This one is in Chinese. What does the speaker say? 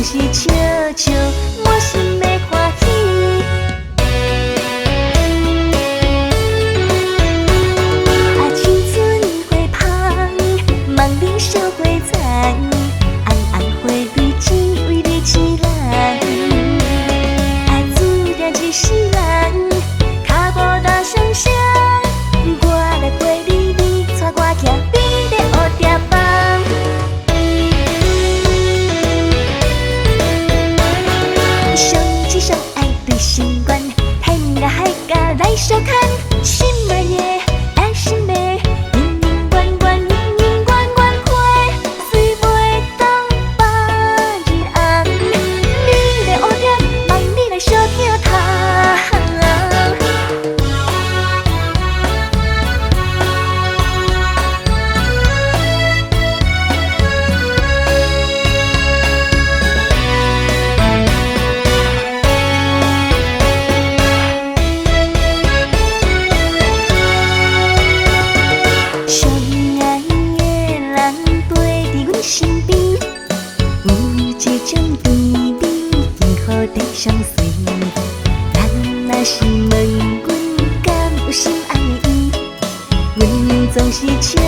总是笑笑，满心的欢喜。啊，青春花香，梦里烧花残，红红花蕊只为你痴人。啊，注定一世人，脚步大双双，我来陪你，你带我行美丽乌蝶房。相爱对心愿，天涯海角来相看，心爱的爱心的，圆圆圆圆圆圆圆圆花，虽袂当把日红，美丽乌蝶望你来相听他。身边有一种甜蜜，幸福在相随。人若是问阮敢有心爱伊，阮总是笑